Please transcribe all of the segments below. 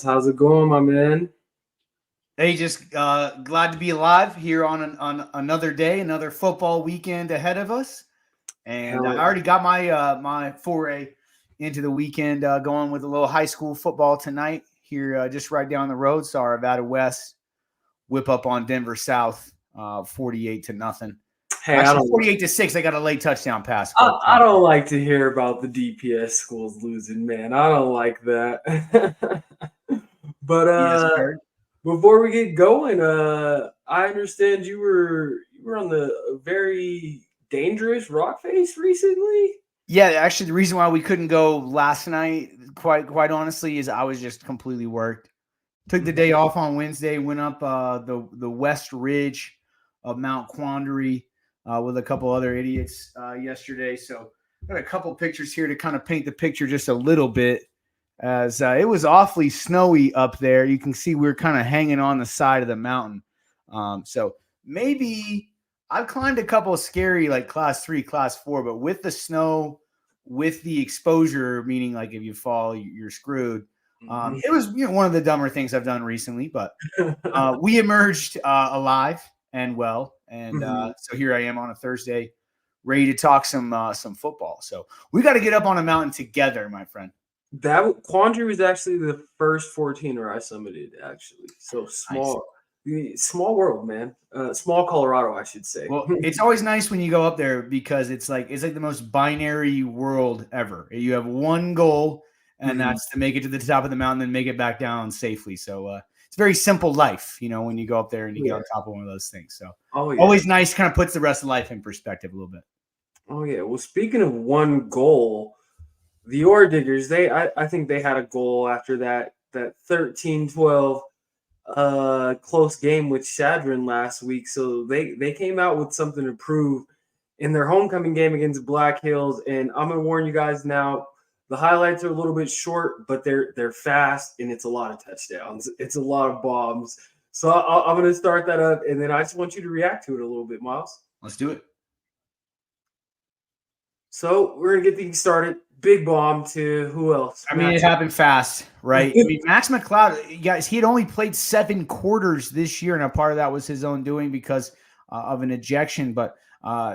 Miles. How's it going, my man? Hey, just glad to be alive here on another day, another football weekend ahead of us. And I Hell, already got my foray into the weekend going with a little high school football tonight here just right down the road. Saw Arvada West whip up on Denver South 48-0. hey, Actually, 48-6. They got a late touchdown pass. But I don't like to hear about the DPS schools losing, man. I don't like that. But yes, sir. before we get going, I understand you were on the very dangerous rock face recently. Yeah, actually, the reason why we couldn't go last night, quite honestly, is I was just completely worked. Took the day off on Wednesday, went up the west ridge of Mount Quandary with a couple other idiots yesterday. So got a couple pictures here to kind of paint the picture just a little bit, as it was awfully snowy up there. You can see we're kind of hanging on the side of the mountain. So maybe I've climbed a couple of scary like class 3, class 4, but with the snow, with the exposure, meaning like if you fall, you're screwed. It was one of the dumber things I've done recently, but we emerged alive and well, and so here I am on a Thursday, ready to talk some football. So we got to get up on a mountain together, my friend. That Quandary was actually the first 14er I summited, actually. So small world, man. Small Colorado, I should say. Well, it's always nice when you go up there because it's like the most binary world ever. You have one goal, and that's to make it to the top of the mountain and make it back down safely. So it's a very simple life, when you go up there and you get on top of one of those things. So always nice, kind of puts the rest of life in perspective a little bit. Oh, yeah. Well, speaking of one goal, the Ore Diggers, I think they had a goal after that 13-12 close game with Chadron last week. So they came out with something to prove in their homecoming game against Black Hills. And I'm going to warn you guys now, the highlights are a little bit short, but they're fast, and it's a lot of touchdowns. It's a lot of bombs. So I'm going to start that up, and then I just want you to react to it a little bit, Miles. Let's do it. So we're going to get things started. Big bomb to who else? I mean, it happened fast, right? I mean, Max McLeod, guys, he had only played 7 quarters this year, and a part of that was his own doing because of an ejection. But,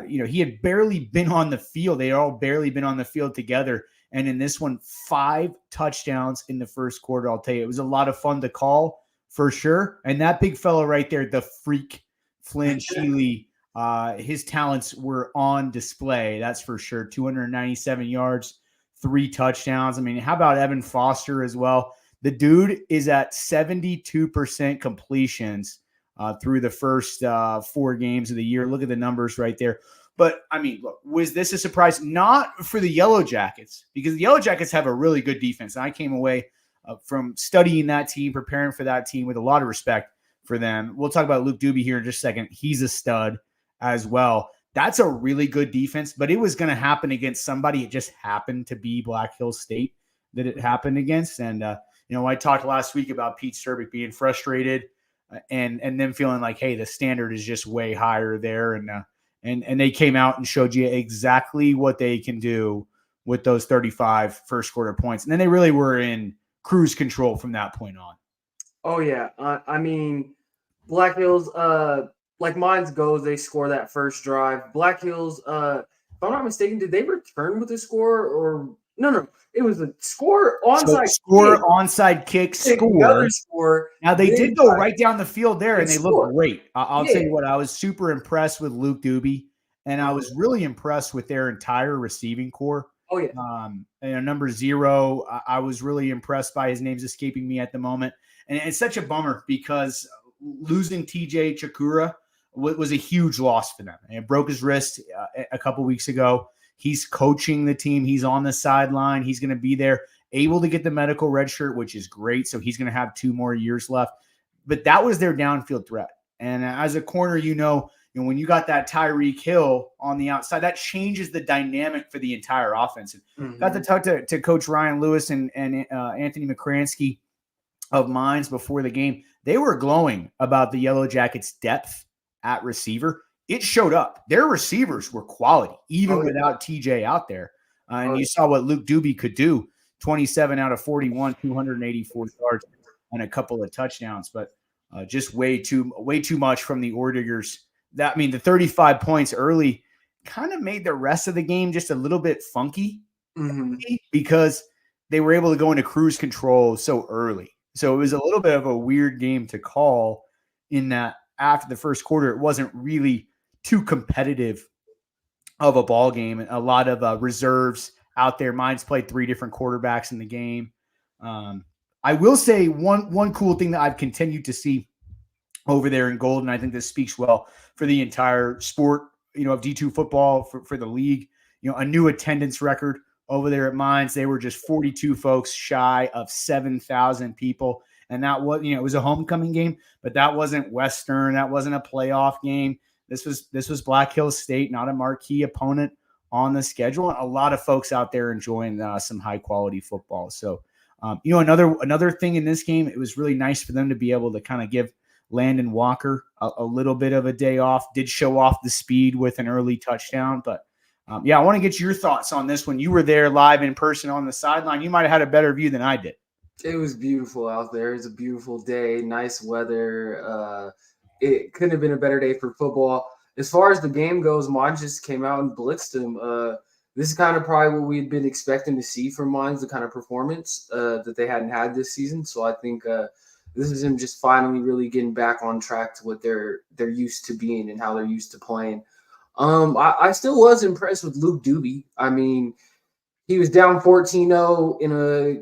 he had barely been on the field. They had all barely been on the field together. And in this one, 5 touchdowns in the first quarter. I'll tell you, it was a lot of fun to call for sure. And that big fellow right there, the freak, Flynn Sheely, his talents were on display. That's for sure. 297 yards. 3 touchdowns. I mean, how about Evan Foster as well? The dude is at 72% completions through the first 4 games of the year. Look at the numbers right there. But, I mean, look, was this a surprise? Not for the Yellow Jackets, because the Yellow Jackets have a really good defense. And I came away from studying that team, preparing for that team with a lot of respect for them. We'll talk about Luke Doobie here in just a second. He's a stud as well. That's a really good defense, but it was going to happen against somebody. It just happened to be Black Hills State that it happened against. And, I talked last week about Pete Sturbick being frustrated and them feeling like, hey, the standard is just way higher there. And they came out and showed you exactly what they can do with those 35 first quarter points. And then they really were in cruise control from that point on. Oh, yeah. I mean, Black Hills, like mine goes, they score that first drive. Black Hills, if I'm not mistaken, did they return with a score or no? It was a score onside kick. Score. Now they did go right down the field there, and they looked great. I'll tell you what, I was super impressed with Luke Doobie, and I was really impressed with their entire receiving core. Oh yeah. Number 0, I was really impressed by. His name's escaping me at the moment, and it's such a bummer because losing TJ Chakura was a huge loss for them. And broke his wrist a couple weeks ago. He's coaching the team. He's on the sideline. He's going to be there, able to get the medical red shirt, which is great. So he's going to have 2 more years left. But that was their downfield threat. And as a corner, when you got that Tyreek Hill on the outside, that changes the dynamic for the entire offense. Got to talk to Coach Ryan Lewis and Anthony McCransky of Mines before the game. They were glowing about the Yellow Jackets' depth at receiver. It showed up. Their receivers were quality, even without TJ out there. And you saw what Luke Doobie could do. 27 out of 41, 284 yards. and a couple of touchdowns, but just way too much from the Ordigers. The 35 points early kind of made the rest of the game just a little bit funky because they were able to go into cruise control so early. So it was a little bit of a weird game to call in that after the first quarter, it wasn't really too competitive of a ball game. A lot of reserves out there. Mines played 3 different quarterbacks in the game. I will say one cool thing that I've continued to see over there in Golden, I think this speaks well for the entire sport, of D2 football for the league, a new attendance record over there at Mines. They were just 42 folks shy of 7,000 people. And that was, it was a homecoming game, but that wasn't Western. That wasn't a playoff game. This was Black Hills State, not a marquee opponent on the schedule. A lot of folks out there enjoying some high quality football. So, another thing in this game, it was really nice for them to be able to kind of give Landon Walker a little bit of a day off. Did show off the speed with an early touchdown, but I want to get your thoughts on this one. You were there live in person on the sideline. You might have had a better view than I did. It was beautiful out there. It was a beautiful day, nice weather. It couldn't have been a better day for football. As far as the game goes, Mines just came out and blitzed them. This is kind of probably what we had been expecting to see from Mines, the kind of performance that they hadn't had this season. So I think this is him just finally really getting back on track to what they're used to being and how they're used to playing. I still was impressed with Luke Doobie. I mean, he was down 14-0 in a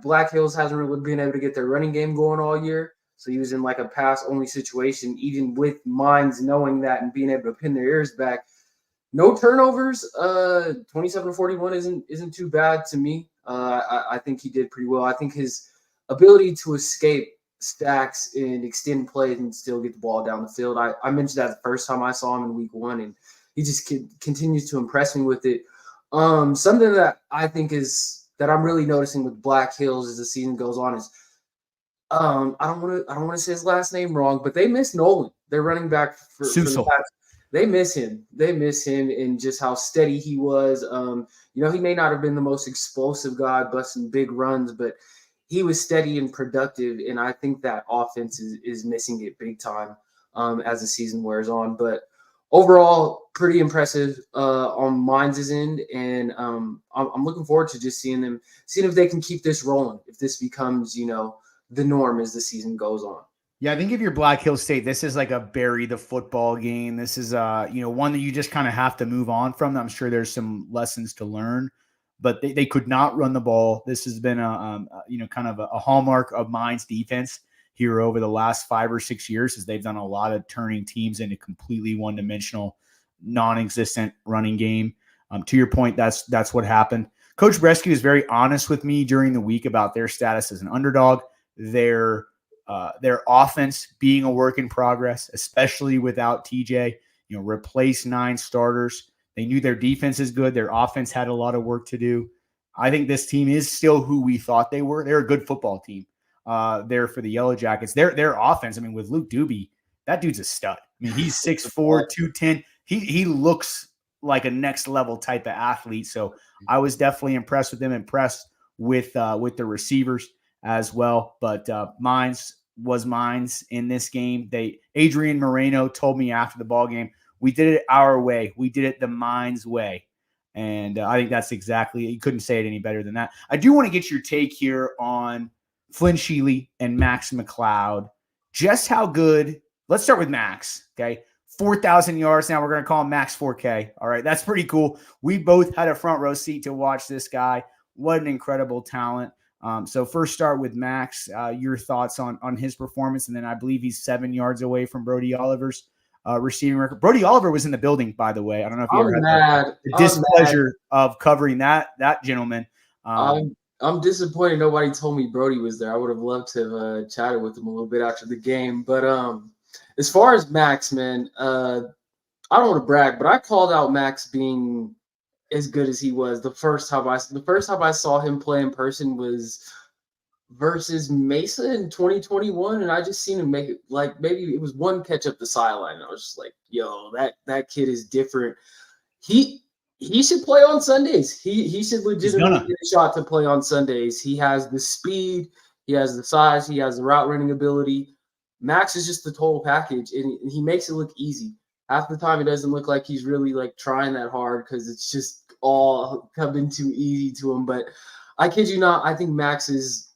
Black Hills hasn't really been able to get their running game going all year. So he was in a pass-only situation, even with Mines knowing that and being able to pin their ears back. No turnovers. 27-41 isn't too bad to me. I think he did pretty well. I think his ability to escape stacks and extend plays and still get the ball down the field. I mentioned that the first time I saw him in week 1, and he just continues to impress me with it. Something that I think that I'm really noticing with Black Hills as the season goes on is I don't want to say his last name wrong, but they miss Nolan. They're running back for the past. They miss him. They miss him and just how steady he was. He may not have been the most explosive guy busting big runs, but he was steady and productive. And I think that offense is missing it big time as the season wears on. But overall, pretty impressive on Mines' end. And I'm looking forward to just seeing if they can keep this rolling, if this becomes, the norm as the season goes on. Yeah, I think if you're Black Hills State, this is like a bury the football game. This is one that you just kind of have to move on from. I'm sure there's some lessons to learn, but they could not run the ball. This has been kind of a hallmark of Mines defense here over the last 5 or 6 years, as they've done a lot of turning teams into completely one-dimensional, non-existent running game. To your point, that's what happened. Coach Bresky was very honest with me during the week about their status as an underdog. Their offense being a work in progress, especially without TJ, replace 9 starters. They knew their defense is good. Their offense had a lot of work to do. I think this team is still who we thought they were. They're a good football team there for the Yellow Jackets. Their offense, with Luke Doobie, that dude's a stud. He's 6'4", 210. He looks like a next level type of athlete. So I was definitely impressed with him, impressed with the receivers as well. But Mines was Mines in this game. Adrian Moreno told me after the ball game, we did it our way. We did it the Mines way. And I think that's exactly, you couldn't say it any better than that. I do want to get your take here on Flynn Sheely and Max McLeod. Just how good, let's start with Max, okay? 4,000 yards. Now we're going to call him Max 4K. All right, that's pretty cool. We both had a front row seat to watch this guy. What an incredible talent. So first start with Max, your thoughts on his performance. And then I believe he's 7 yards away from Brody Oliver's receiving record. Brody Oliver was in the building, by the way. I don't know if you ever had the displeasure of covering that gentleman. I'm disappointed nobody told me Brody was there. I would have loved to have chatted with him a little bit after the game. But as far as Max, man, I don't want to brag, but I called out Max being as good as he was. The first time I saw him play in person was versus Mesa in 2021, and I just seen him make it, maybe it was one catch up the sideline, and I was just like, yo, that kid is different. He should play on Sundays. He should legitimately get a shot to play on Sundays. He has the speed, he He has the size. He has the route running ability. Max is just the total package, and he makes it look easy. Half the time, it doesn't look like he's really like trying that hard because it's just all coming too easy to him. But I kid you not, I think Max is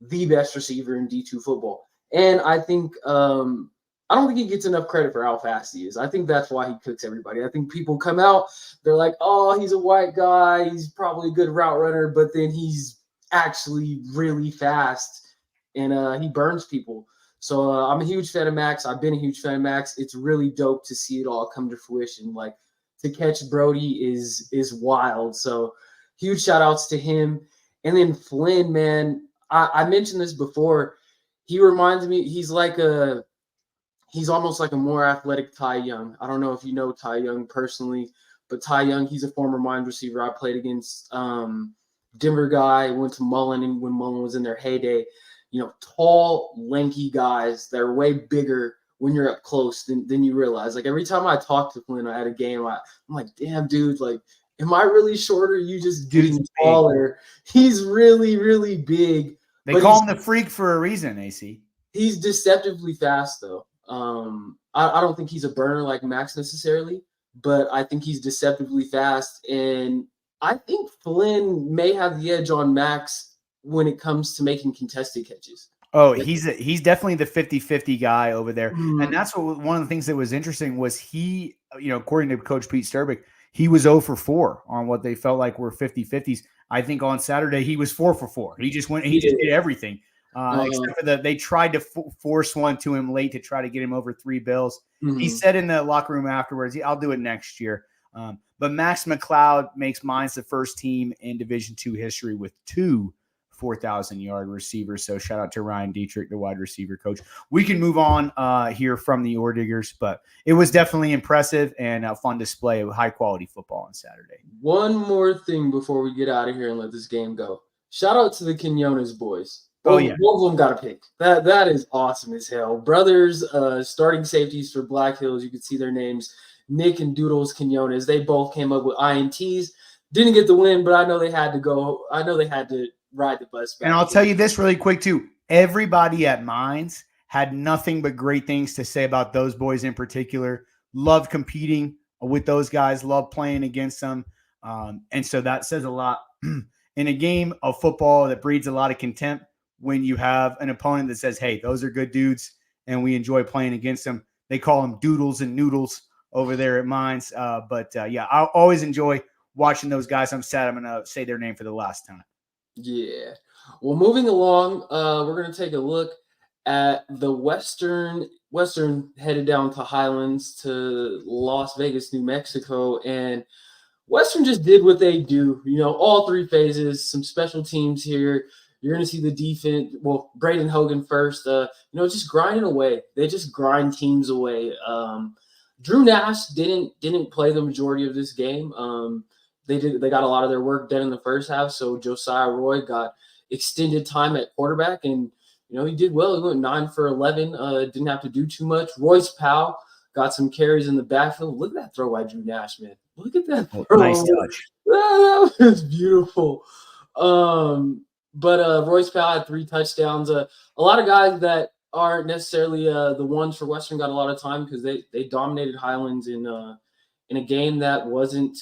the best receiver in D2 football, and I think I don't think he gets enough credit for how fast he is. I think that's why he cooks everybody. I think people come out, they're like, oh, he's a white guy, he's probably a good route runner, but then he's actually really fast, and he burns people. So I'm a huge fan of Max. I've been a huge fan of Max. It's really dope to see it all come to fruition. Like, to catch Brody is wild. So huge shout outs to him. And then Flynn, man, I mentioned this before. He reminds me, he's almost like a more athletic Ty Young. I don't know if you know Ty Young personally, but Ty Young, he's a former wide receiver. I played against Denver guy, went to Mullen when Mullen was in their heyday. Tall, lanky guys that are way bigger when you're up close than you realize. Like, every time I talk to Flynn at a game, I'm like, damn, dude, like, am I really shorter? You just getting taller. He's really, really big. They call him the freak for a reason, AC. He's deceptively fast, though. I don't think he's a burner like Max necessarily, but I think he's deceptively fast. And I think Flynn may have the edge on Max when it comes to making contested catches. Oh, he's definitely the 50-50 guy over there. And that's one of the things that was interesting was he, according to Coach Pete Sturbick, he was 0 for 4 on what they felt like were 50-50s. I think on Saturday he was 4 for 4. He just did everything. Except for they tried to force one to him late to try to get him over 3 bills. He said in the locker room afterwards, I'll do it next year. But Max McCloud makes Mines the first team in Division II history with 2 4,000-yard receivers. So shout out to Ryan Dietrich, the wide receiver coach. We can move on here from the Ore Diggers, but it was definitely impressive and a fun display of high-quality football on Saturday. One more thing before we get out of here and let this game go. Shout out to the Quinones boys. Oh, yeah. Both of them got a pick. That is awesome as hell. Brothers, starting safeties for Black Hills. You can see their names, Nick and Doodles Quinones. They both came up with INTs. Didn't get the win, but I know they had to go. I know they had to ride the bus back. And I'll tell you this really quick, too. Everybody at Mines had nothing but great things to say about those boys in particular. Loved competing with those guys. Loved playing against them. And so that says a lot. In a game of football that breeds a lot of contempt, when you have an opponent that says, hey, those are good dudes and we enjoy playing against them. They call them doodles and noodles over there at Mines. Yeah, I always enjoy watching those guys. I'm sad I'm going to say their name for the last time. Yeah. Well, moving along, we're going to take a look at the Western headed down to Highlands to Las Vegas, New Mexico. And Western just did what they do, all 3 phases, some special teams here. You're going to see the defense. Well, Braden Hogan first, just grinding away. They just grind teams away. Drew Nash didn't play the majority of this game. They got a lot of their work done in the first half. So Josiah Roy got extended time at quarterback, and he did well. He went 9 for 11. Didn't have to do too much. Royce Powell got some carries in the backfield. Look at that throw by Drew Nash, man. Look at that throw. Nice touch. That was beautiful. But Royce Powell had 3 touchdowns. A lot of guys that aren't necessarily the ones for Western got a lot of time because they dominated Highlands in a game that wasn't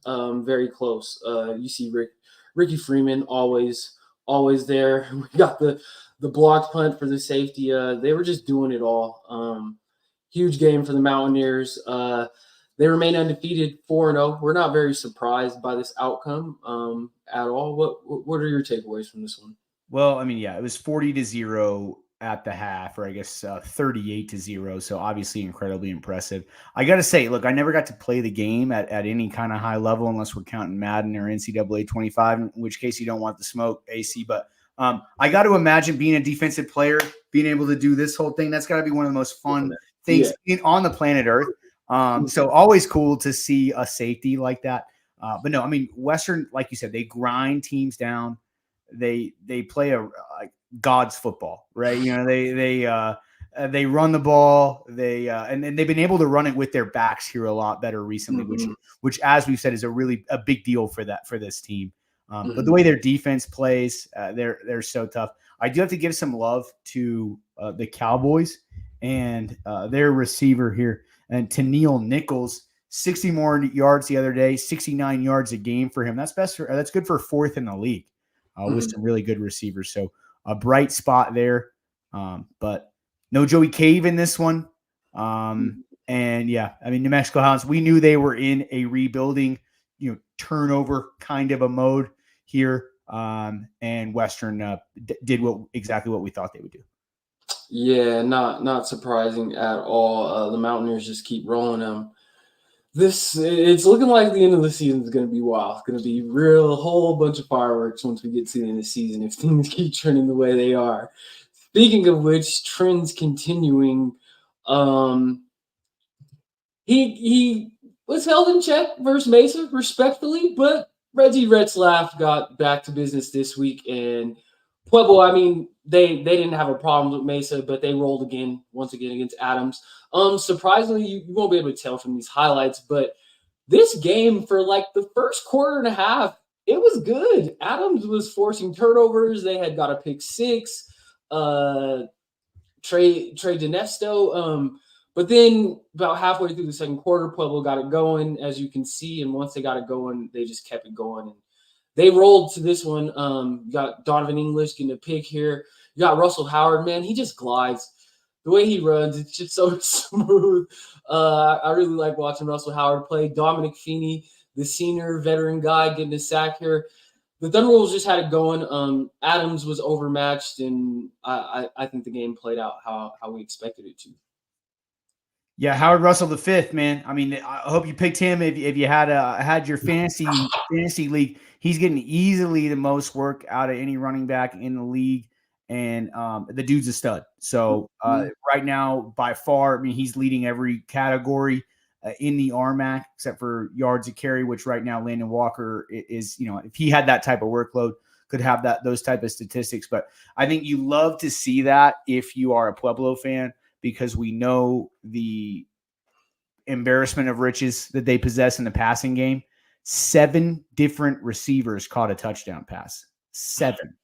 very close. You see Ricky Freeman always there. We got the blocked punt for the safety. They were just doing it all. Huge game for the Mountaineers. They remain undefeated, 4-0. We're not very surprised by this outcome at all. What are your takeaways from this one? Well, I mean, yeah, it was 40-0 at the half, or I guess 38-0. So obviously incredibly impressive. I got to say, look, I never got to play the game at any kind of high level unless we're counting Madden or NCAA 25, in which case you don't want the smoke, AC. But I got to imagine being a defensive player, being able to do this whole thing, that's got to be one of the most fun things on the planet Earth. So always cool to see a safety like that. But no, I mean, Western, like you said, they grind teams down. They play like God's football, right? They run the ball. And they've been able to run it with their backs here a lot better recently, which as we've said is a big deal for this team. But the way their defense plays, they're so tough. I do have to give some love to the Cowboys and their receiver here, and Tennille Nichols. 60 more yards the other day, 69 yards a game for him. That's that's good for fourth in the league with some really good receivers. So a bright spot there. But no Joey Cave in this one. And yeah, I mean, New Mexico Highlands, we knew they were in a rebuilding, turnover kind of a mode here. And Western did exactly what we thought they would do. Yeah, not surprising at all. The Mountaineers just keep rolling them. It's looking like the end of the season is going to be wild. It's going to be a whole bunch of fireworks once we get to the end of the season if things keep trending the way they are. Speaking of which, trends continuing. He was held in check versus Mesa respectfully, but Reggie Retzlaff got back to business this week, and Pueblo, I mean, they didn't have a problem with Mesa, but they rolled once again against Adams. Surprisingly, you won't be able to tell from these highlights, but this game for like the first quarter and a half, it was good. Adams was forcing turnovers. They had got a pick six. Trey Dinesto. But then about halfway through the second quarter, Pueblo got it going, as you can see. And once they got it going, they just kept it going. And they rolled to this one. You got Donovan English getting a pick here. You got Russell Howard, man. He just glides. The way he runs, it's just so smooth. I really like watching Russell Howard play. Dominic Feeney, the senior veteran guy, getting a sack here. The Thunderwolves just had it going. Adams was overmatched, and I think the game played out how we expected it to. Yeah, Howard Russell the fifth, man. I mean, I hope you picked him if you had your fantasy league. He's getting easily the most work out of any running back in the league, and the dude's a stud. So right now, by far, I mean, he's leading every category in the RMAC except for yards of carry, which right now Landon Walker is. If he had that type of workload, could have those type of statistics. But I think you love to see that if you are a Pueblo fan, because we know the embarrassment of riches that they possess in the passing game. 7 different receivers caught a touchdown pass. 7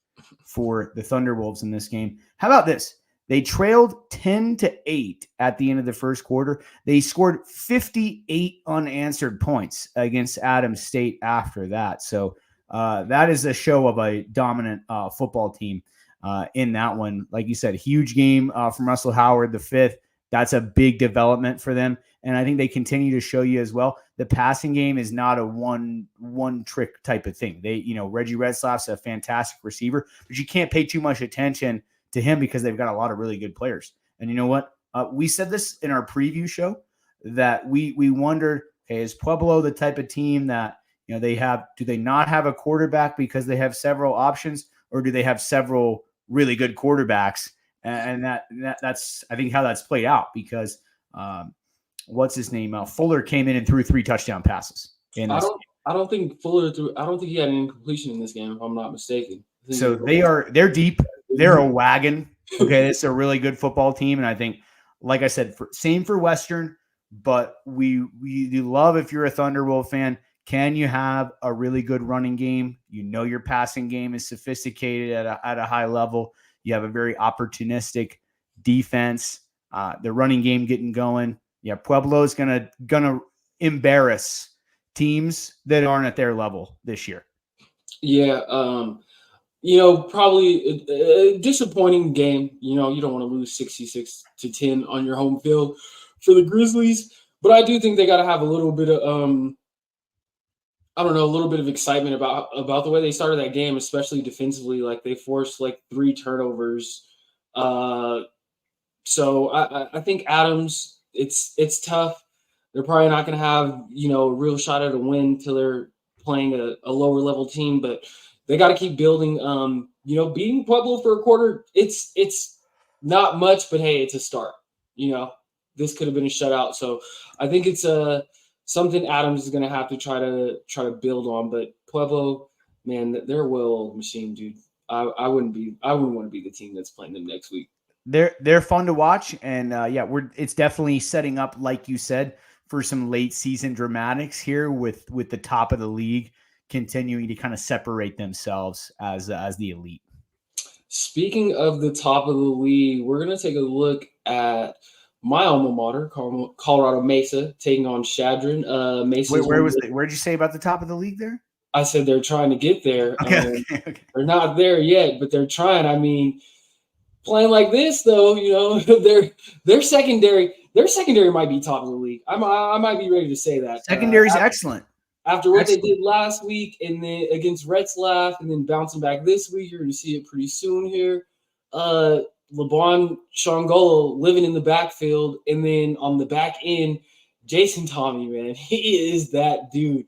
for the Thunderwolves in this game. How about this? They trailed 10-8 at the end of the first quarter. They scored 58 unanswered points against Adams State after that. So that is a show of a dominant football team. In that one, like you said, huge game from Russell Howard, the fifth. That's a big development for them. And I think they continue to show you as well. The passing game is not a one trick type of thing. Reggie Retzlaff's a fantastic receiver, but you can't pay too much attention to him because they've got a lot of really good players. And you know what? We said this in our preview show that we wondered, hey, is Pueblo the type of team that, do they not have a quarterback because they have several options, or do they have several really good quarterbacks? And that's, I think, how that's played out, because what's his name? Fuller came in and threw 3 touchdown passes. I don't think Fuller threw. I don't think he had an incompletion in this game, if I'm not mistaken. So they're deep. They're a wagon. Okay, it's a really good football team, and I think, like I said, same for Western. But we love, if you're a Thunderwolf fan, can you have a really good running game? Your passing game is sophisticated at a high level. You have a very opportunistic defense. The running game getting going. Yeah, Pueblo is gonna embarrass teams that aren't at their level this year. Yeah, probably a disappointing game. You don't want to lose 66-10 on your home field for the Grizzlies, but I do think they got to have a little bit of a little bit of excitement about the way they started that game, especially defensively. Like, they forced 3 turnovers. So I think Adams, it's tough. They're probably not going to have, a real shot at a win till they're playing a lower level team, but they got to keep building. Beating Pueblo for a quarter, it's not much, but hey, it's a start. This could have been a shutout. So I think it's something Adams is going to have to try to build on. But Pueblo, man, they're a well-oiled machine, dude. I wouldn't want to be the team that's playing them next week. They're fun to watch, and it's definitely setting up, like you said, for some late season dramatics here with the top of the league continuing to kind of separate themselves as the elite. Speaking of the top of the league, we're going to take a look at my alma mater, Colorado Mesa, taking on Chadron. Mesa's Where'd you say about the top of the league there? I said they're trying to get there. Okay. They're not there yet, but they're trying. I mean, playing like this, though, their secondary might be top of the league. I might be ready to say that. Secondary's excellent. After what they did last week and then against Retzlaff and then bouncing back this week, you're going to see it pretty soon here. LeBron Shangolo living in the backfield, and then on the back end, Jason Tommy, man, he is that dude.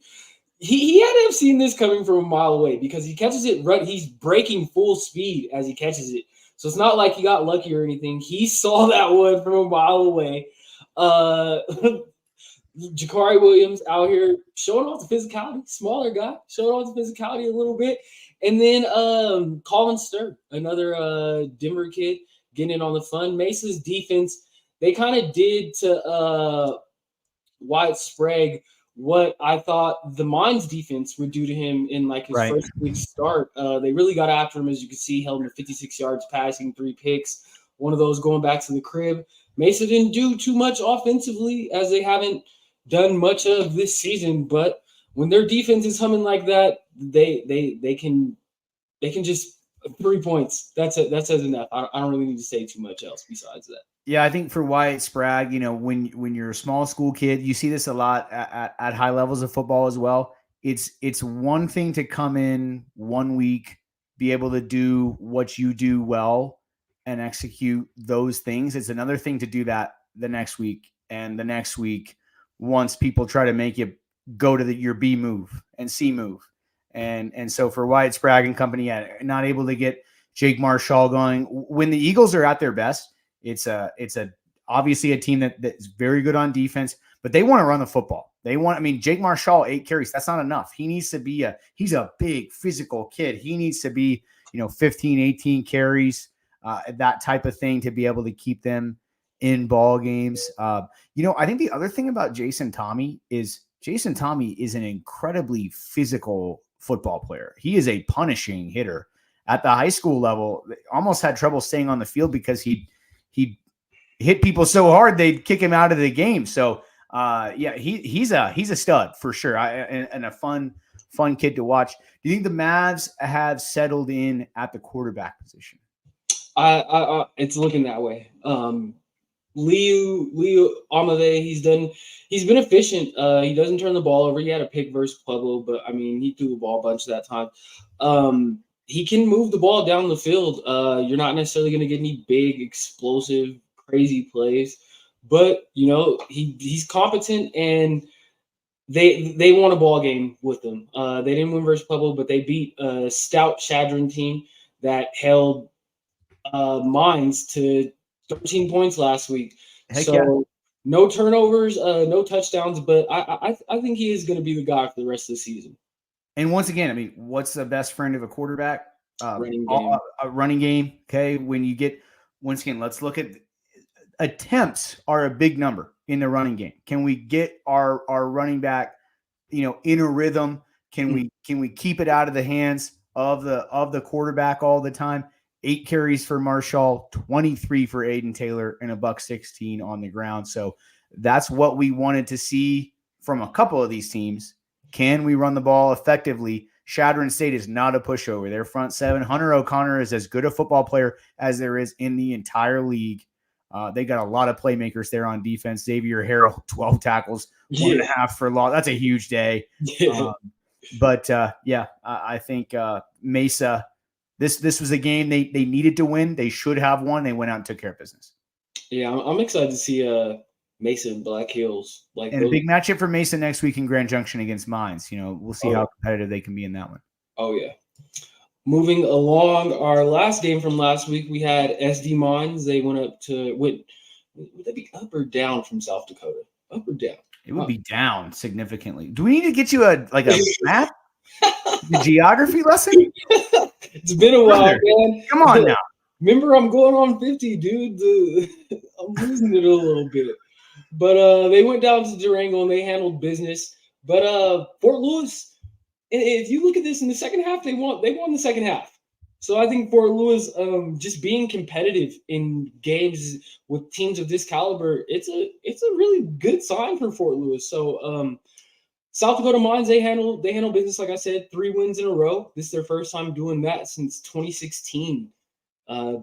He had to have seen this coming from a mile away because he catches it right. He's breaking full speed as he catches it. So it's not like he got lucky or anything. He saw that one from a mile away. Jakari Williams out here showing off the physicality, smaller guy, showing off the physicality a little bit. And then Colin Sturr, another Denver kid, getting in on the fun. Mesa's defense, they kind of did to Wyatt Sprague what I thought the Mines defense would do to him in like his first week start. They really got after him, as you can see, held him to 56 yards passing, 3 picks, one of those going back to the crib. Mesa didn't do too much offensively, as they haven't done much of this season, but when their defense is humming like that, they can just 3 points. That says enough. I don't really need to say too much else besides that. Yeah, I think for Wyatt Sprague, when you're a small school kid, you see this a lot at high levels of football as well. It's one thing to come in 1 week, be able to do what you do well and execute those things. It's another thing to do that the next week and the next week once people try to make you go to your B move and C move. And so for Wyatt Sprague and company, not able to get Jake Marshall going. When the Eagles are at their best, it's obviously a team that's very good on defense, but they want to run the football. Jake Marshall, 8 carries. That's not enough. He needs to be he's a big physical kid. He needs to be, 15, 18 carries, that type of thing to be able to keep them in ball games. I think the other thing about Jason Tommy is an incredibly physical football player. He is a punishing hitter. At the high school level, almost had trouble staying on the field because he hit people so hard they'd kick him out of the game. So he's a stud for sure, and a fun kid to watch. Do you think the Mavs have settled in at the quarterback position? It's looking that way. Leo Amave, he's been efficient. He doesn't turn the ball over. He had a pick versus Pueblo, but he threw the ball a bunch that time. He can move the ball down the field. You're not necessarily going to get any big, explosive, crazy plays, but he's competent, and they won a ball game with him. They didn't win versus Pueblo, but they beat a stout Chadron team that held Mines to 13 points last week. No turnovers, no touchdowns, but I think he is going to be the guy for the rest of the season. And once again, what's the best friend of a quarterback? Running game. A running game. Okay. When you get, once again, let's look at attempts are a big number in the running game. Can we get our running back, in a rhythm? Can we keep it out of the hands of the quarterback all the time? 8 carries for Marshall, 23 for Aiden Taylor, and $116 on the ground. So that's what we wanted to see from a couple of these teams. Can we run the ball effectively? Chadron State is not a pushover. Their front seven, Hunter O'Connor is as good a football player as there is in the entire league. They got a lot of playmakers there on defense. Xavier Harrell, 12 tackles, 1.5 for loss. That's a huge day. I think Mesa, this was a game they needed to win. They should have won. They went out and took care of business. Yeah, I'm excited to see Mesa and Black Hills. And a big matchup for Mesa next week in Grand Junction against Mines. We'll see how competitive they can be in that one. Oh, yeah. Moving along, our last game from last week, we had SD Mines. They went up to – would they be up or down from South Dakota? Up or down? It would be down significantly. Do we need to get you a map? The geography lesson? It's been a while, man. Come on now. Remember, I'm going on 50, dude. I'm losing it a little bit. But they went down to Durango and they handled business. But Fort Lewis, if you look at this in the second half, they won the second half. So I think Fort Lewis, just being competitive in games with teams of this caliber, it's a really good sign for Fort Lewis. So South Dakota Mines, they handle business, like I said, 3 wins in a row. This is their first time doing that since 2016,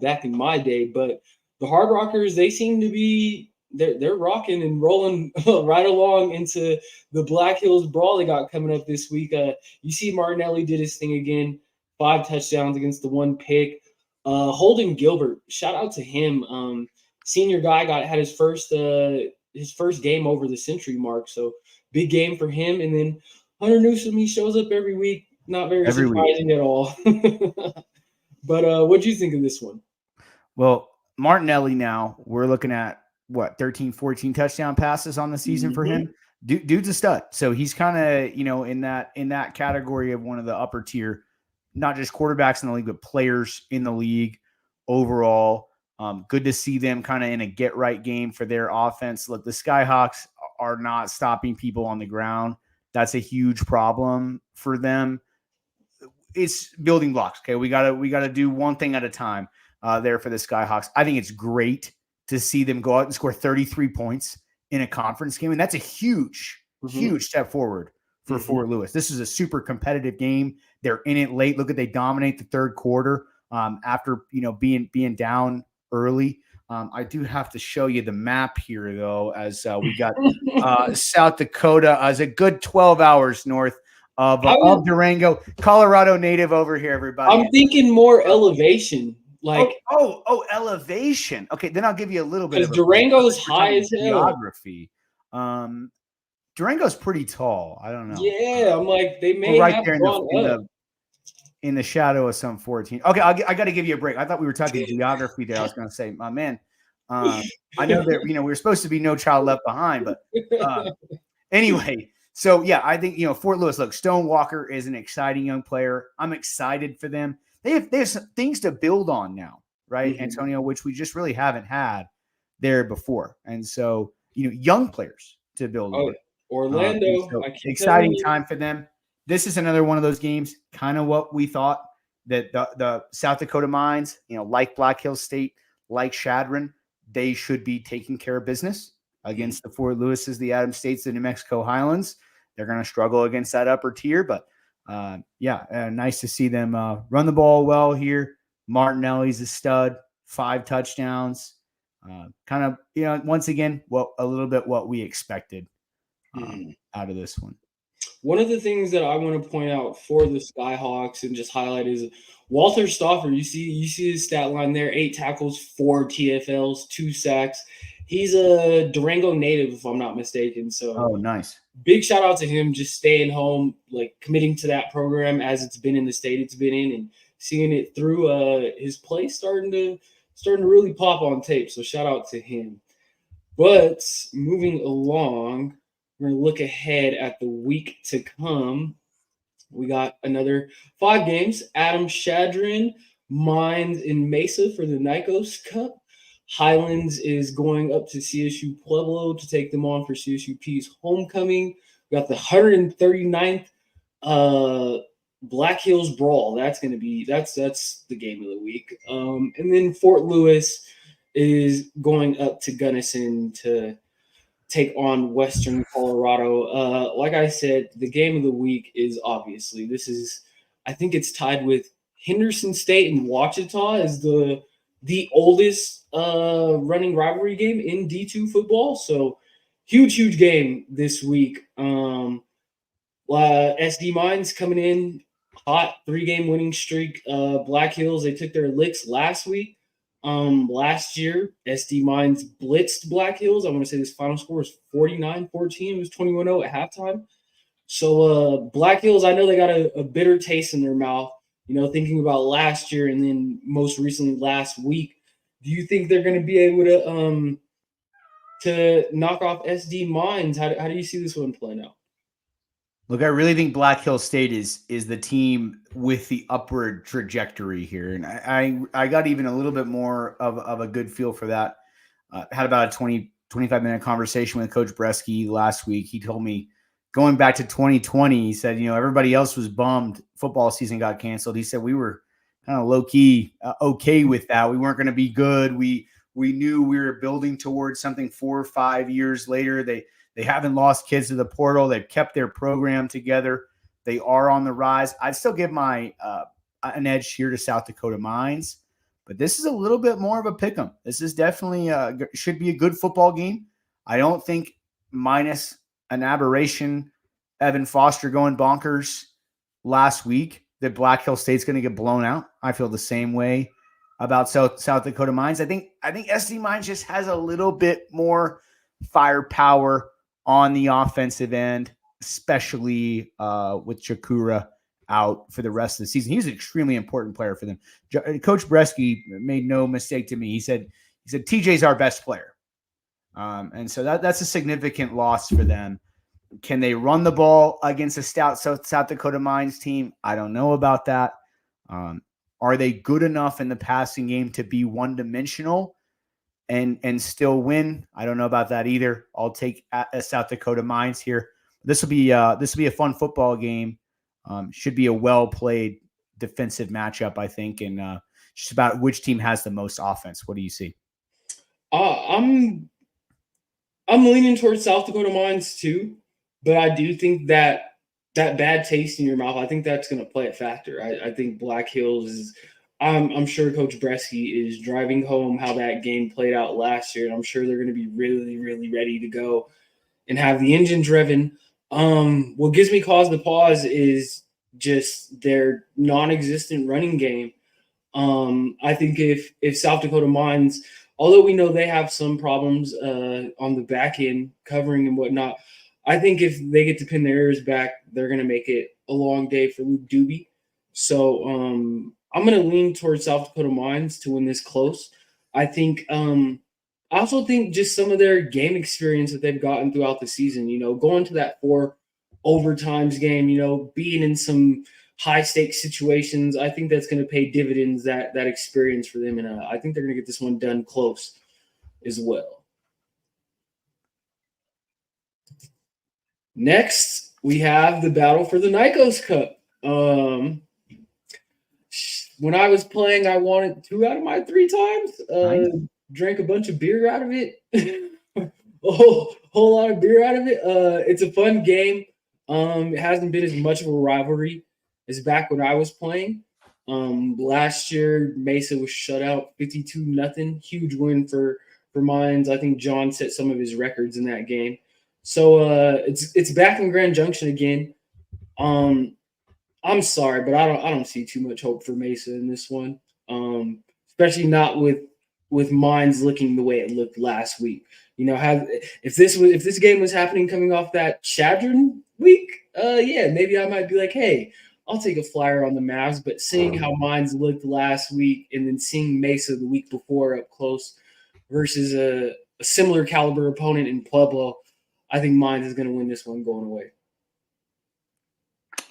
back in my day. But the Hard Rockers, they seem to be they're rocking and rolling right along into the Black Hills Brawl they got coming up this week. You see Martinelli did his thing again, 5 touchdowns against the 1 pick. Holden Gilbert, shout out to him. Senior guy had his first game over the century mark, so big game for him. And then Hunter Newsom, he shows up every week. Not very Every week. surprising at all. But what do you think of this one? Well, Martinelli now, we're looking at what, 13, 14 touchdown passes on the season for him. Dude's a stud. So he's kind of, in that category of one of the upper tier, not just quarterbacks in the league, but players in the league overall. Good to see them kind of in a get right game for their offense. Look, the Skyhawks are not stopping people on the ground. That's a huge problem for them. It's building blocks. Okay. We gotta do one thing at a time there for the Skyhawks. I think it's great to see them go out and score 33 points in a conference game. And that's a huge step forward for Fort Lewis. This is a super competitive game. They're in it late. Look at, they dominate the third quarter after, being down early. I do have to show you the map here, though, as we got South Dakota as a good 12 hours north of Durango, Colorado native over here, everybody. I'm thinking more elevation. Like elevation. Okay, then I'll give you a little bit. Because Durango's high as hell. Geography. Durango's pretty tall. I don't know. Yeah, I'm like, they may have there in the shadow of some 14. Okay, I got to give you a break. I thought we were talking geography there. I was going to say, my man. I know that we were supposed to be No Child Left Behind, but anyway. So yeah, I think Fort Lewis. Look, Stone Walker is an exciting young player. I'm excited for them. They have some things to build on now, right, Antonio, which we just really haven't had there before. And so, young players to build on. Orlando, so exciting time for them. This is another one of those games, kind of what we thought that the South Dakota Mines, like Black Hills State, like Chadron, they should be taking care of business against the Fort Lewis's, the Adams States, the New Mexico Highlands. They're going to struggle against that upper tier, but nice to see them run the ball well here. Martinelli's a stud, 5 touchdowns. Kind of, once again, a little bit what we expected out of this one. One of the things that I want to point out for the Skyhawks and just highlight is Walter Stauffer. You see his stat line there: 8 tackles, 4 TFLs, 2 sacks. He's a Durango native, if I'm not mistaken. So, nice. Big shout out to him, just staying home, like committing to that program as it's been in the state it's been in, and seeing it through. His play starting to really pop on tape. So shout out to him. But moving along, we're going to look ahead at the week to come. We got another 5 games. Chadron, Mines in Mesa for the Nikos Cup. Highlands is going up to CSU Pueblo to take them on for CSUP's homecoming. We got the 139th Black Hills Brawl. That's the game of the week. And then Fort Lewis is going up to Gunnison to take on Western Colorado. Like I said, the game of the week is obviously I think it's tied with Henderson State and Ouachita as the oldest running rivalry game in D2 football. So huge game this week. SD Mines coming in hot, 3-game winning streak. Black Hills, they took their licks last week. Last year, SD Mines blitzed Black Hills. I want to say this final score was 49-14. It was 21-0 at halftime. So Black Hills, I know they got a bitter taste in their mouth, thinking about last year and then most recently last week. Do you think they're going to be able to knock off SD Mines? How do you see this one playing out? Look, I really think Black Hills State is the team with the upward trajectory here. And I got even a little bit more of a good feel for that. Had about a 25-minute conversation with Coach Bresky last week. He told me, going back to 2020, he said, everybody else was bummed. Football season got canceled. He said, we were kind of low key okay with that. We weren't going to be good. We knew we were building towards something 4 or 5 years later. They haven't lost kids to the portal. They've kept their program together. They are on the rise. I'd still give my an edge here to South Dakota Mines, but this is a little bit more of a pick 'em. This is definitely should be a good football game. I don't think, minus an aberration, Evan Foster going bonkers last week, that Black Hill State's going to get blown out. I feel the same way about South Dakota Mines. I think SD Mines just has a little bit more firepower on the offensive end, especially with Chakura out for the rest of the season. He's an extremely important player for them. Coach Bresky made no mistake to me. He said TJ's our best player. And so that's a significant loss for them. Can they run the ball against a stout South Dakota Mines team? I don't know about that. Are they good enough in the passing game to be one-dimensional and still win? I don't know about that either. I'll take a South Dakota Mines here. This will be a fun football game. Should be a well-played defensive matchup, I think, and just about which team has the most offense. What do you see? I'm leaning towards South Dakota Mines too, but I do think that bad taste in your mouth, I think that's going to play a factor. I think Black Hills is – I'm sure Coach Bresky is driving home how that game played out last year, and I'm sure they're going to be really, really ready to go and have the engines revving. What gives me cause to pause is just their non-existent running game. I think if South Dakota Mines – although we know they have some problems on the back end covering and whatnot, I think if they get to pin their ears back, they're going to make it a long day for Luke Doobie. So I'm going to lean towards South Dakota Mines to win this close. I also think just some of their game experience that they've gotten throughout the season, going to that 4 overtimes game, being in some high-stakes situations, I think that's going to pay dividends, that experience for them. And I think they're going to get this one done close as well. Next, we have the battle for the Nikos Cup. When I was playing, I won it 2 out of my 3 times. Nice. Drank a bunch of beer out of it. a whole lot of beer out of it. It's a fun game. It hasn't been as much of a rivalry as back when I was playing. Last year, Mesa was shut out 52-0. Huge win for Mines. I think John set some of his records in that game. So it's back in Grand Junction again. I'm sorry, but I don't see too much hope for Mesa in this one. Especially not with Mines looking the way it looked last week. If this game was happening coming off that Chadron week, maybe I might be like, hey, I'll take a flyer on the Mavs. But seeing how Mines looked last week and then seeing Mesa the week before up close versus a similar caliber opponent in Pueblo, I think Mines is going to win this one going away.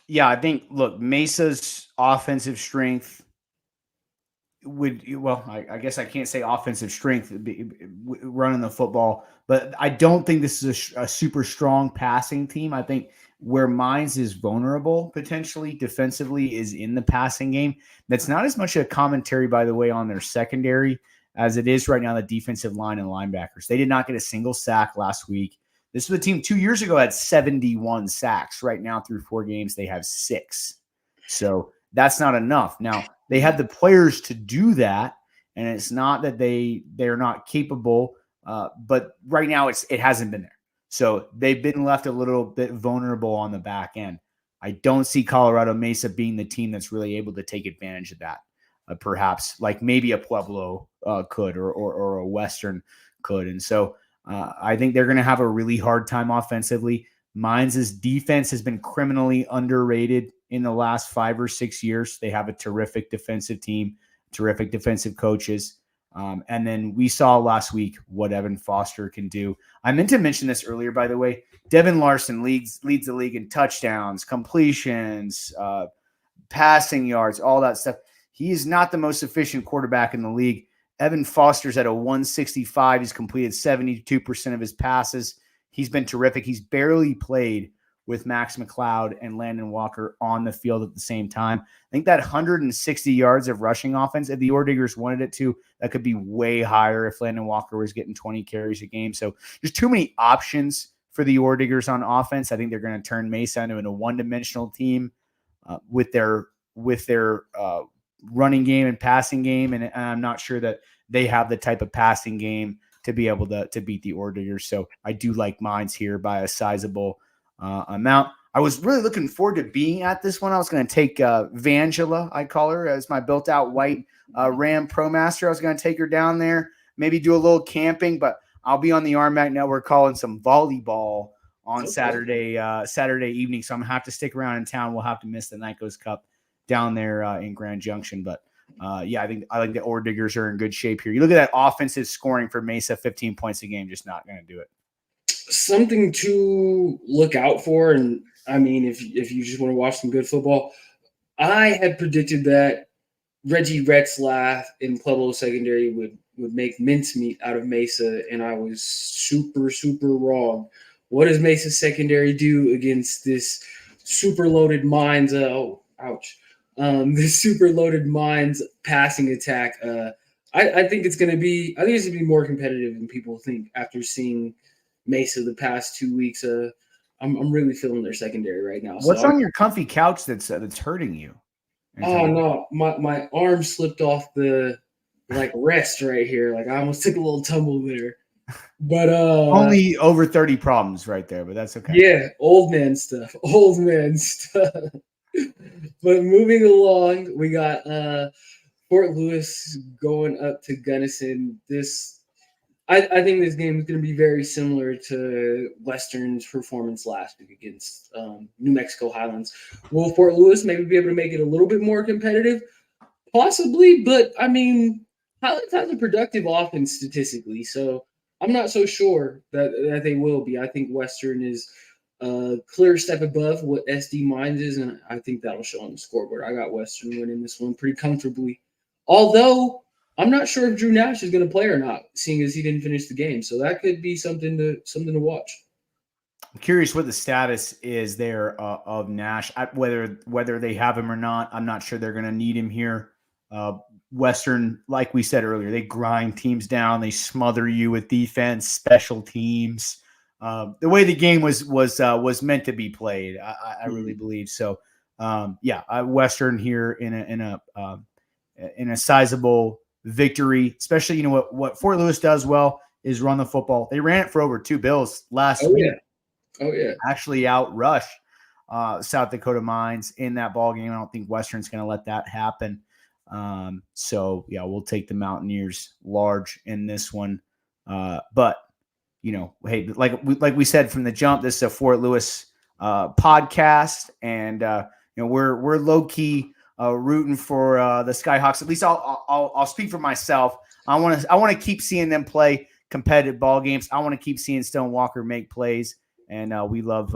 Yeah, I think, look, Mesa's offensive strength I guess I can't say offensive strength running the football, but I don't think this is a super strong passing team. I think where Mines is vulnerable potentially defensively is in the passing game. That's not as much a commentary, by the way, on their secondary as it is right now the defensive line and linebackers. They did not get a single sack last week. This was a team 2 years ago had 71 sacks. Right now, through 4 games, they have 6. So that's not enough. Now, they had the players to do that, and it's not that they're not capable, but right now it hasn't been there. So they've been left a little bit vulnerable on the back end. I don't see Colorado Mesa being the team that's really able to take advantage of that, perhaps like maybe a Pueblo could or a Western could. And so I think they're going to have a really hard time offensively. Mines' defense has been criminally underrated in the last 5 or 6 years. They have a terrific defensive team, terrific defensive coaches. And then we saw last week what Evan Foster can do. I meant to mention this earlier, by the way. Devin Larson leads the league in touchdowns, completions, passing yards, all that stuff. He is not the most efficient quarterback in the league. Evan Foster's at a 165. He's completed 72% of his passes. He's been terrific. He's barely played with Max McCloud and Landon Walker on the field at the same time. I think that 160 yards of rushing offense, if the Orediggers wanted it to, that could be way higher if Landon Walker was getting 20 carries a game. So there's too many options for the Orediggers on offense. I think they're going to turn Mesa into a one-dimensional team with their running game and passing game, and I'm not sure that they have the type of passing game to be able to beat the Orediggers. So I do like Mines here by a sizable amount. I was really looking forward to being at this one. I was going to take Vangela, I call her, as my built-out white Ram ProMaster. I was going to take her down there, maybe do a little camping, but I'll be on the RMAC network calling some volleyball on Saturday evening. So I'm going to have to stick around in town. We'll have to miss the Nikos Cup down there in Grand Junction. But I think the Orediggers are in good shape here. You look at that offensive scoring for Mesa, 15 points a game, just not going to do it. Something to look out for. And I mean, if you just want to watch some good football, I had predicted that Reggie Retzlaff in Pueblo secondary would make mincemeat out of Mesa, and I was super, super wrong. What does Mesa secondary do against this super loaded Mines? This super loaded Mines passing attack. I think it's going to be more competitive than people think after seeing Mesa the past 2 weeks. I'm really feeling their secondary right now. What's on your comfy couch that's hurting you? Oh no, my arm slipped off the rest right here. Like I almost took a little tumble there. But only over 30 problems right there, but that's okay. Yeah, old man stuff. But moving along, we got Fort Lewis going up to Gunnison. I think this game is going to be very similar to Western's performance last week against New Mexico Highlands. Will Fort Lewis maybe be able to make it a little bit more competitive? Possibly, but I mean, Highlands has a productive offense statistically, so I'm not so sure that they will be. I think Western is a clear step above what SD Mines is, and I think that'll show on the scoreboard. I got Western winning this one pretty comfortably. Although I'm not sure if Drew Nash is going to play or not, seeing as he didn't finish the game. So that could be something to watch. I'm curious what the status is there of Nash, whether they have him or not. I'm not sure they're going to need him here. Western, like we said earlier, they grind teams down. They smother you with defense, special teams. The way the game was meant to be played, I really believe. So, Western here in a sizable victory, especially what Fort Lewis does well is run the football. They ran it for over 2 bills last week. Actually outrushed South Dakota Mines in that ball game. I don't think Western's going to let that happen. We'll take the Mountaineers large in this one. But hey, like we said from the jump, this is a Fort Lewis podcast, and we're low key rooting for the Skyhawks. At least I'll speak for myself. I want to keep seeing them play competitive ball games. I want to keep seeing Stone Walker make plays, and we love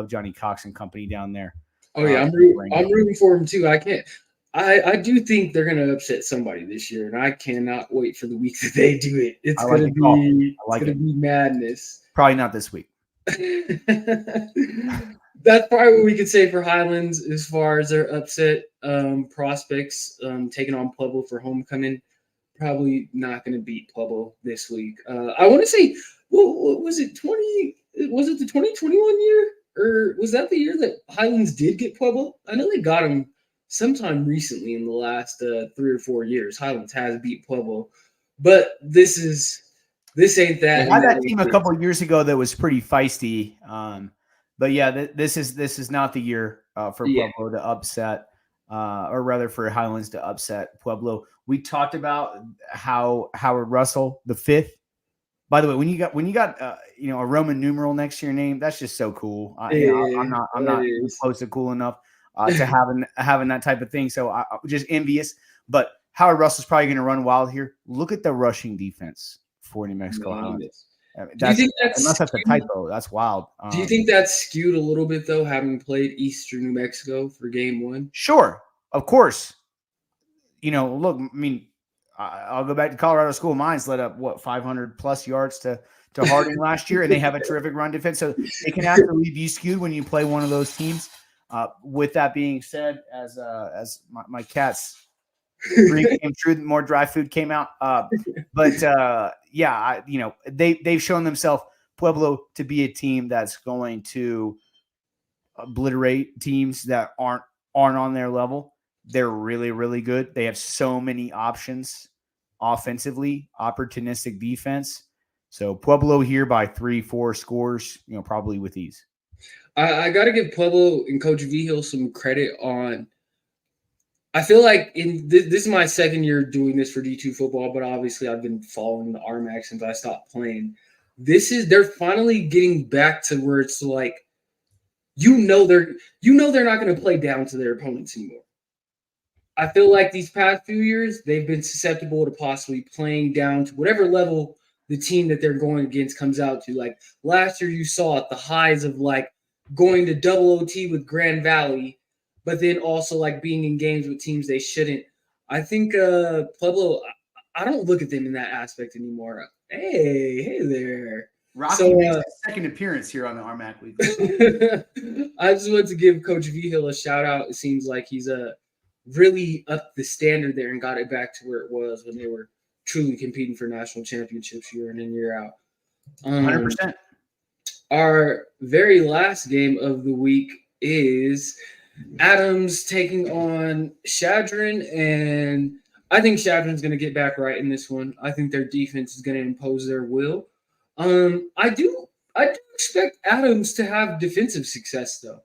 Johnny Cox and company down there. Oh yeah, I'm rooting for him too. I do think they're going to upset somebody this year, and I cannot wait for the week that they do it. It's going to be madness. Probably not this week. That's probably what we could say for Highlands as far as their upset prospects taking on Pueblo for homecoming. Probably not going to beat Pueblo this week. I want to say, what was it? Was it the 2021 year, or was that the year that Highlands did get Pueblo? I know they got them sometime recently in the last 3 or 4 years. Highlands has beat Pueblo, but this ain't that. They had that team a couple of years ago that was pretty feisty. But yeah, this is not the year for Pueblo to upset, or rather for Highlands to upset Pueblo. We talked about how Howard Russell, the 5th. By the way, when you got a Roman numeral next to your name, that's just so cool. I'm not close to cool enough to having that type of thing. So I'm just envious. But Howard Russell's probably going to run wild here. Look at the rushing defense for New Mexico Highlands. Do you think unless that's a typo, that's wild. Do you think that's skewed a little bit though, having played Eastern New Mexico for game 1? Sure, of course. Look, I mean, I'll go back to Colorado School of Mines, let up 500 plus yards to to Harding last year, and they have a terrific run defense. So they can actually be skewed when you play one of those teams. With that being said, as my cat's dream came true, more dry food came out. They've shown themselves, Pueblo, to be a team that's going to obliterate teams that aren't on their level. They're really, really good. They have so many options offensively, opportunistic defense. So Pueblo here by 3-4 scores, probably with ease. I got to give Pueblo and Coach Vigil some credit on. I feel like this is my second year doing this for D2 football, but obviously I've been following the RMAC since I stopped playing. They're finally getting back to where it's like, they're not going to play down to their opponents anymore. I feel like these past few years, they've been susceptible to possibly playing down to whatever level the team that they're going against comes out to. Like last year, you saw at the highs of like going to double OT with Grand Valley, but then also like being in games with teams they shouldn't. I think Pueblo, I don't look at them in that aspect anymore. Hey there. Rocky makes his second appearance here on the RMAC Week. I just want to give Coach Vigil a shout out. It seems like he's really upped the standard there and got it back to where it was when they were truly competing for national championships year in and year out. 100%. Our very last game of the week is Adams taking on Chadron, and I think Chadron's going to get back right in this one. I think their defense is going to impose their will. I do expect Adams to have defensive success though.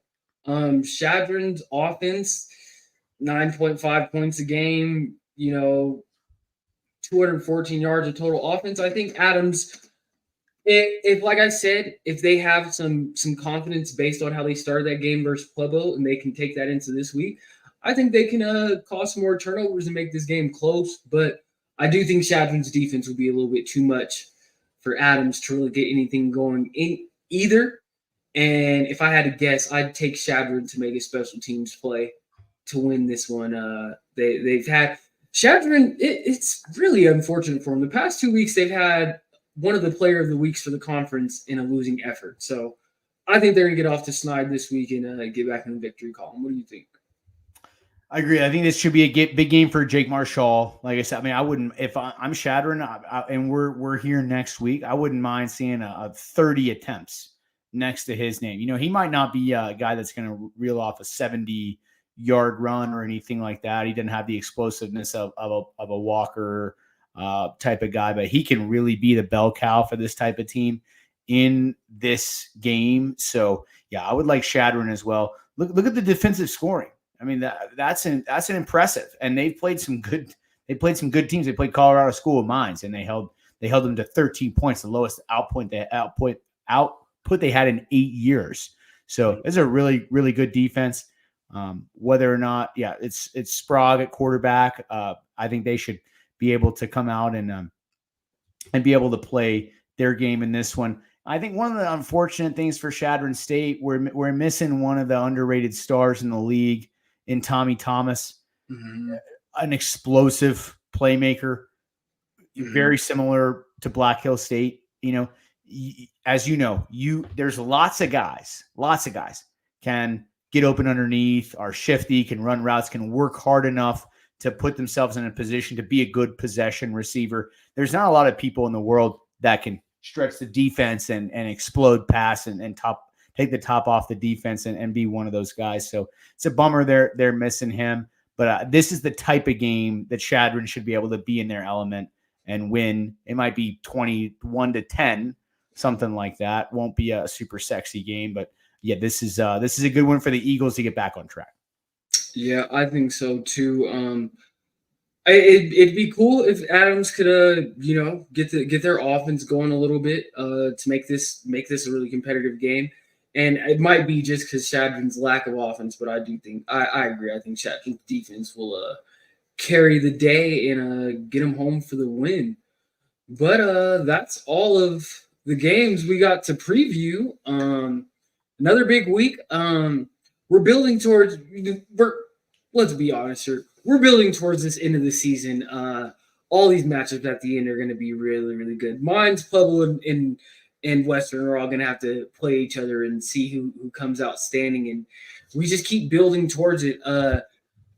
Chadron's offense, 9.5 points a game, 214 yards of total offense. I think Adams, if like I said, if they have some confidence based on how they started that game versus Pueblo and they can take that into this week, I think they can cause some more turnovers and make this game close. But I do think Chadron's defense will be a little bit too much for Adams to really get anything going in either. And if I had to guess, I'd take Chadron to make a special teams play to win this one. They've had Chadron. It's really unfortunate for them. The past 2 weeks, they've had one of the player of the weeks for the conference in a losing effort. So I think they're going to get off to Snide this week and get back in the victory column. What do you think? I agree. I think this should be a big game for Jake Marshall. Like I said, I wouldn't, if I'm Chadron and we're here next week, I wouldn't mind seeing a 30 attempts next to his name. He might not be a guy that's going to reel off a 70-yard run or anything like that. He doesn't have the explosiveness of a Walker type of guy, but he can really be the bell cow for this type of team in this game. So yeah, I would like Chadron as well. Look at the defensive scoring. That's an impressive, and they've played some good teams. They played Colorado School of Mines, and they held them to 13 points, the lowest output they had in 8 years. So it's a really, really good defense. Whether or not, it's Sprague at quarterback. I think they should be able to come out and be able to play their game in this one. I think one of the unfortunate things for Chadron State, we're missing one of the underrated stars in the league in Tommy Thomas, an explosive playmaker, very similar to Black Hill State. As there's lots of guys can get open underneath, are shifty, can run routes, can work hard enough to put themselves in a position to be a good possession receiver. There's not a lot of people in the world that can stretch the defense and explode pass and take the top off the defense and be one of those guys. So it's a bummer they're missing him. But this is the type of game that Chadron should be able to be in their element and win. It might be 21-10, something like that. Won't be a super sexy game, but yeah, this is a good one for the Eagles to get back on track. Yeah, I think so too. It'd be cool if Adams could, get their offense going a little bit to make this a really competitive game. And it might be just because Chadron's lack of offense, but I do think I agree. I think Chadron's defense will carry the day and get them home for the win. But that's all of the games we got to preview. Another big week. We're building towards. Let's be honest here. We're building towards this end of the season. All these matchups at the end are going to be really, really good. Mine's Pueblo and Western are all going to have to play each other and see who comes out standing. And we just keep building towards it.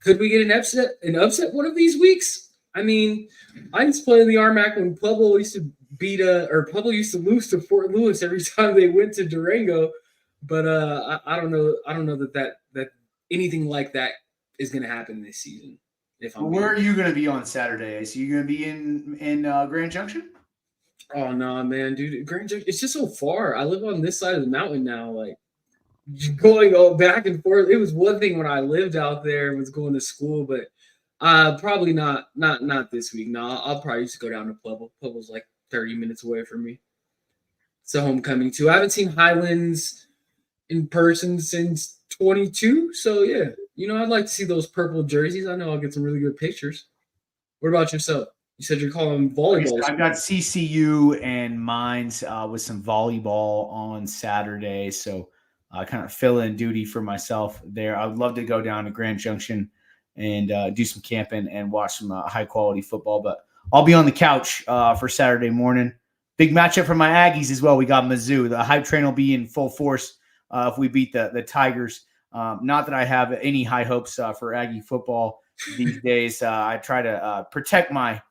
Could we get an upset one of these weeks? I mean, I used to play in the RMAC when Pueblo used to Pueblo used to lose to Fort Lewis every time they went to Durango. But I don't know. I don't know that anything like that is going to happen this season. Where are you going to be on Saturday? So you going to be in Grand Junction? Oh no, man, dude, Grand Junction. It's just so far. I live on this side of the mountain now. Like going back and forth. It was one thing when I lived out there and was going to school, but probably not this week. No, I'll probably just go down to Pueblo. Pueblo's like 30 minutes away from me. It's a homecoming too. I haven't seen Highlands in person since 22. So yeah, I'd like to see those purple jerseys. I know I'll get some really good pictures. What about yourself? You said you're calling volleyball. I've got CCU and Mines with some volleyball on Saturday. So kind of fill in duty for myself there. I would love to go down to Grand Junction and do some camping and watch some high quality football, but I'll be on the couch for Saturday morning. Big matchup for my Aggies as well. We got Mizzou. The hype train will be in full force if we beat the Tigers. Not that I have any high hopes for Aggie football these days. I try to protect myself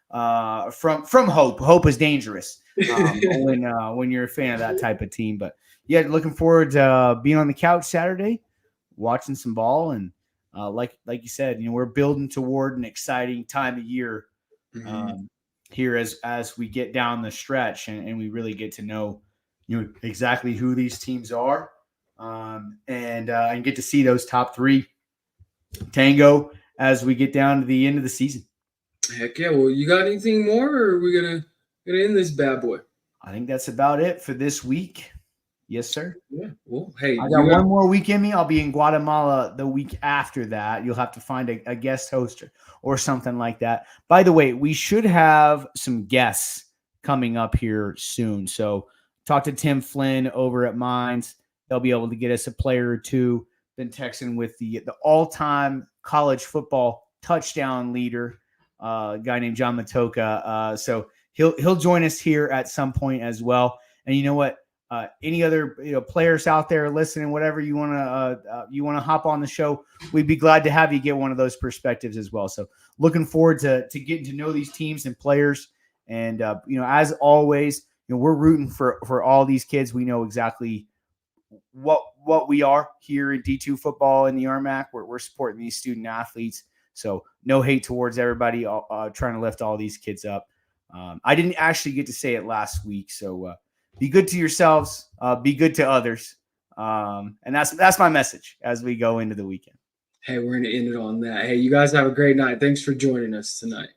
from hope. Hope is dangerous when you're a fan of that type of team. But yeah, looking forward to being on the couch Saturday, watching some ball, and like you said, we're building toward an exciting time of year here as we get down the stretch and we really get to know exactly who these teams are, and get to see those top three tango as we get down to the end of the season. Heck yeah. Well, you got anything more, or are we gonna end this bad boy? I think that's about it for this week. Yes, sir. Yeah. Well, hey, I got one more week in me. I'll be in Guatemala the week after that. You'll have to find a guest host or something like that. By the way, we should have some guests coming up here soon. So talk to Tim Flynn over at Mines. They'll be able to get us a player or two. Been texting with the all-time college football touchdown leader, a guy named John Matoka. So he'll join us here at some point as well. And you know what? Any other players out there listening, whatever you want to hop on the show, we'd be glad to have you get one of those perspectives as well. So looking forward to getting to know these teams and players. And as always, we're rooting for all these kids. We know exactly what we are here in D2 football in the RMAC. We're supporting these student athletes. So no hate towards everybody trying to lift all these kids up. I didn't actually get to say it last week, so be good to yourselves, be good to others. And that's my message as we go into the weekend. Hey, we're going to end it on that. Hey, you guys have a great night. Thanks for joining us tonight.